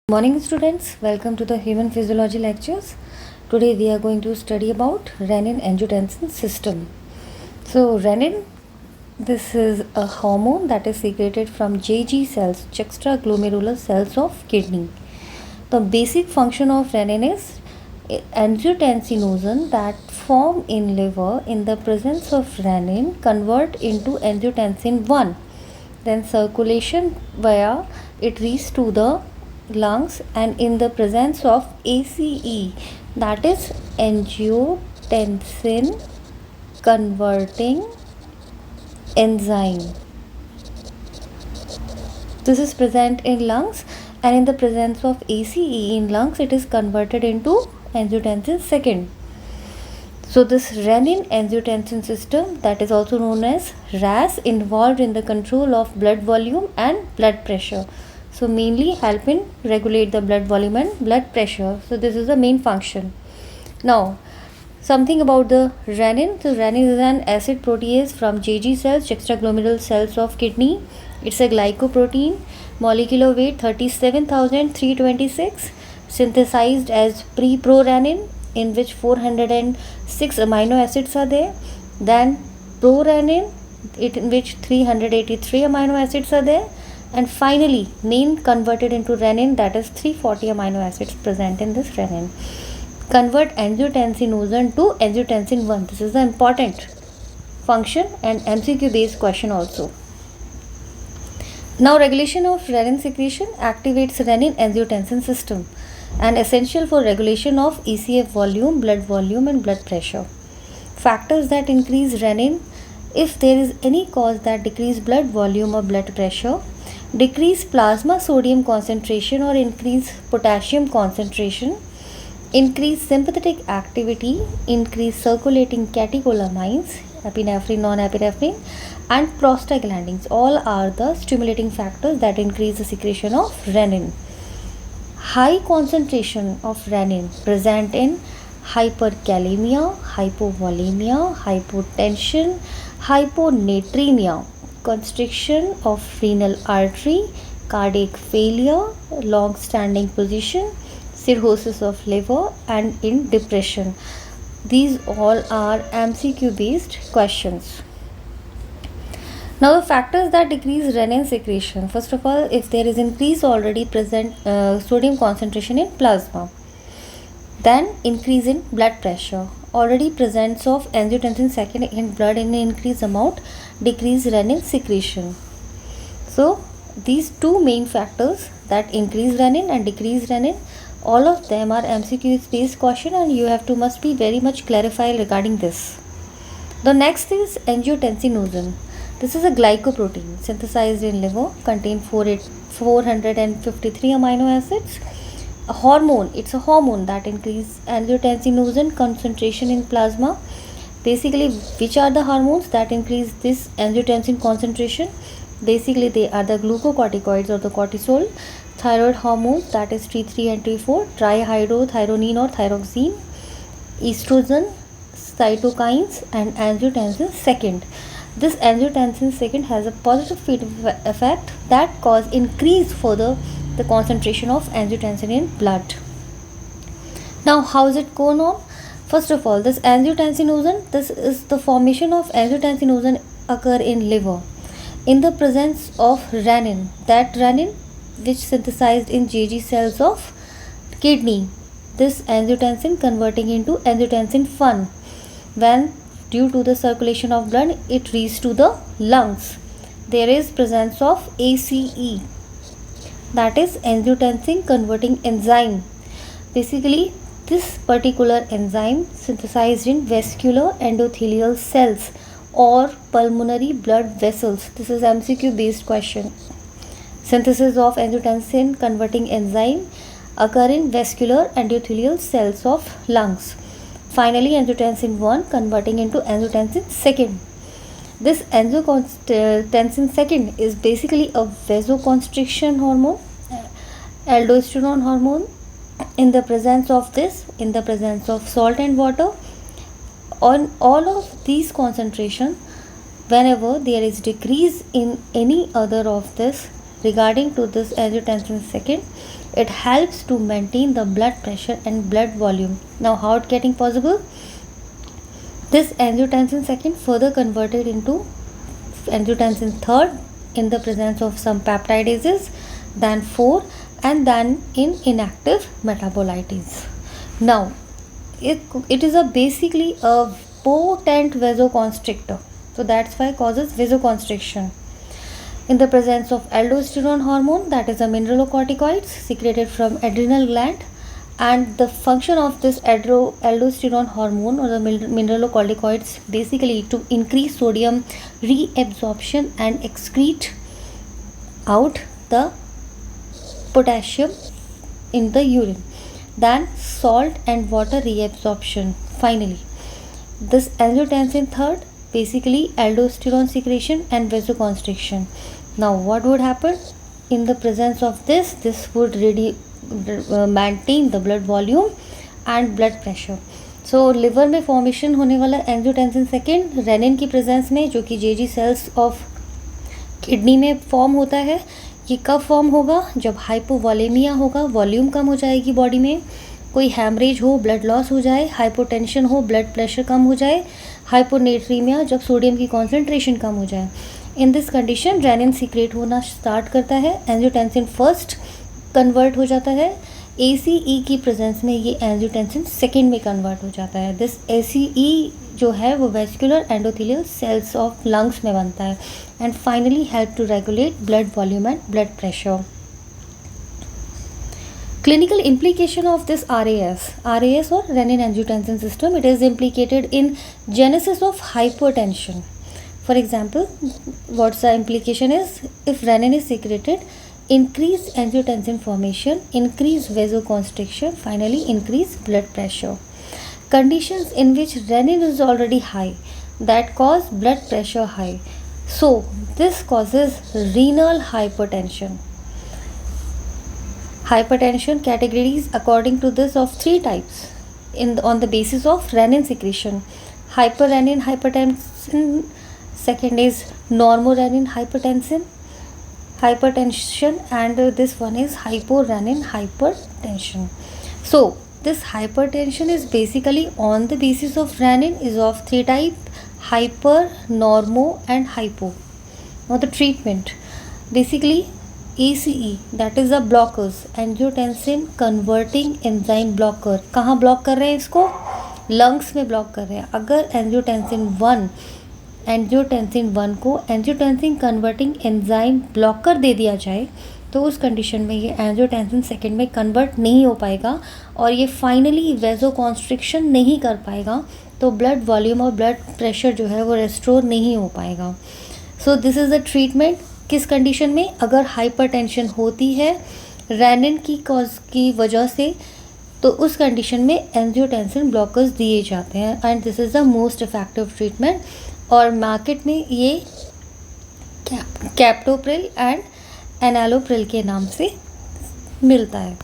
Morning students, welcome to the human physiology lectures. Today we are going to study about renin-angiotensin system. So renin, this is a hormone that is secreted from JG cells, juxtaglomerular cells of kidney. The basic function of renin is angiotensinogen that form in liver in the presence of renin convert into angiotensin 1. Then circulation via it reaches to the lungs, and in the presence of ACE, that is angiotensin converting enzyme, this is present in lungs, and in the presence of ACE in lungs it is converted into angiotensin second. So this renin angiotensin system, that is also known as RAS, involved in the control of blood volume and blood pressure. So mainly help in regulate the blood volume and blood pressure. So this is the main function. Now something about the renin. So renin is an acid protease from JG cells, juxtaglomerular cells of kidney. It's a glycoprotein, molecular weight 37,326, synthesized as pre-prorenin, in which 406 amino acids are there. Then prorenin, in which 383 amino acids are there. And finally nin converted into renin, that is 340 amino acids present in this renin. Convert angiotensinogen to angiotensin 1. This is the important function and MCQ based question also. Now regulation of renin secretion activates renin angiotensin system and essential for regulation of ECF volume, blood volume and blood pressure. Factors that increase renin: if there is any cause that decrease blood volume or blood pressure, decrease plasma sodium concentration or increase potassium concentration, increase sympathetic activity, increase circulating catecholamines, epinephrine, non-epinephrine, and prostaglandins. All are the stimulating factors that increase the secretion of renin. High concentration of renin present in hyperkalemia, hypovolemia, hypotension, hyponatremia, constriction of renal artery, cardiac failure, long standing position, cirrhosis of liver, and in depression. These all are MCQ based questions. Now the factors that decrease renin secretion. First of all, if there is increase already present sodium concentration in plasma, then increase in blood pressure, already presence of angiotensin second in blood in increased amount, decrease renin secretion. So these two main factors that increase renin and decrease renin, all of them are MCQ based question, and you have to must be very much clarified regarding this. The next is angiotensinogen. This is a glycoprotein synthesized in liver, contain 453 amino acids. A hormone, it's a hormone that increases angiotensinogen concentration in plasma. Basically, which are the hormones that increase this angiotensin concentration? Basically, they are the glucocorticoids or the cortisol, thyroid hormones, that is T3 and T4, trihydrothyronine or thyroxine, estrogen, cytokines, and angiotensin second. This angiotensin second has a positive feedback effect that cause increase further the concentration of angiotensin in blood. Now how is it going on? First of all, this angiotensinogen, this is the formation of angiotensinogen occur in liver in the presence of renin, that renin which synthesized in JG cells of kidney. This angiotensin converting into angiotensin 1, when due to the circulation of blood it reaches to the lungs. There is presence of ACE, that is angiotensin converting enzyme. Basically this particular enzyme synthesized in vascular endothelial cells or pulmonary blood vessels. This is MCQ based question. Synthesis of angiotensin converting enzyme occur in vascular endothelial cells of lungs. Finally, angiotensin 1 converting into angiotensin second. This angiotensin second is basically a vasoconstriction hormone, aldosterone hormone. In the presence of this, in the presence of salt and water, on all of these concentration, whenever there is decrease in any other of this, regarding to this angiotensin second, it helps to maintain the blood pressure and blood volume. Now how it getting possible? This angiotensin second further converted into angiotensin third in the presence of some peptidases, then 4, and then in inactive metabolites. Now it is basically a potent vasoconstrictor, so that's why it causes vasoconstriction. In the presence of aldosterone hormone, that is a mineralocorticoids secreted from adrenal gland, and the function of this aldosterone hormone or the mineralocorticoids basically to increase sodium reabsorption and excrete out the potassium in the urine, then salt and water reabsorption. Finally, this angiotensin third, basically aldosterone secretion and vasoconstriction. Now what would happen in the presence of this would really maintain the blood volume and blood pressure. So liver में formation होने वाला angiotensin second rennin की presence में, जो कि जेजी sales of kidney में form होता है, ये कब फॉर्म होगा? जब हाइपोवॉलेमिया होगा, वॉल्यूम कम हो जाएगी बॉडी में, कोई हैमरेज हो, ब्लड लॉस हो जाए, हाइपोटेंशन हो, ब्लड प्रेशर कम हो जाए, हाइपोनेट्रीमिया, जब सोडियम की कॉन्सेंट्रेशन कम हो जाए. In this condition renin secrete होना स्टार्ट करता है, एंजियोटेंसिन फर्स्ट कन्वर्ट हो जाता है, ACE की प्रेजेंस में ये एंजियोटेंसिन सेकेंड में कन्वर्ट हो जाता है. दिस ACE जो है वो vascular endothelial cells of lungs में बनता है and finally help to regulate blood volume and blood pressure. Clinical implication of this RAS or renin-angiotensin system, it is implicated in genesis of hypertension. For example, what's the implication is, if renin is secreted, increase angiotensin formation, increase vasoconstriction, finally increase blood pressure. Conditions in which renin is already high, that cause blood pressure high. So this causes renal hypertension. Hypertension categories according to this of 3 types on the basis of renin secretion. Hyperrenin hypertension, second is normorenin hypertension, and this one is hyporenin hypertension. So this hypertension is basically on the basis of renin is of 3 type: hyper, normo and hypo. Now the treatment, basically ACE, that is the blockers, angiotensin converting enzyme blocker. कहाँ block कर रहे हैं इसको? Lungs में block कर रहे हैं. अगर एंजियोटेंसिन 1 को एंजियोटेंसिन कन्वर्टिंग एंजाइम ब्लॉकर दे दिया जाए तो उस कंडीशन में ये एंजियोटेंसिन सेकेंड में कन्वर्ट नहीं हो पाएगा और ये फाइनली वेजोकॉन्स्ट्रिक्शन नहीं कर पाएगा, तो ब्लड वॉल्यूम और ब्लड प्रेशर जो है वो रेस्टोर नहीं हो पाएगा. So this is the treatment. किस कंडीशन में? अगर हाइपरटेंशन होती है रेनिन की कॉज की वजह से, तो उस कंडीशन में एंजियोटेंसिन ब्लॉकर्स दिए जाते हैं and this is the most effective treatment. और मार्केट में ये कैप्टोप्रिल एंड एनालोप्रिल के नाम से मिलता है.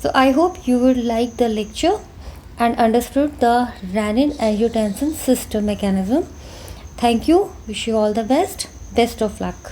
So I hope you would like the lecture and understood the renin angiotensin system mechanism. Thank you. Wish you all the best. Best of luck.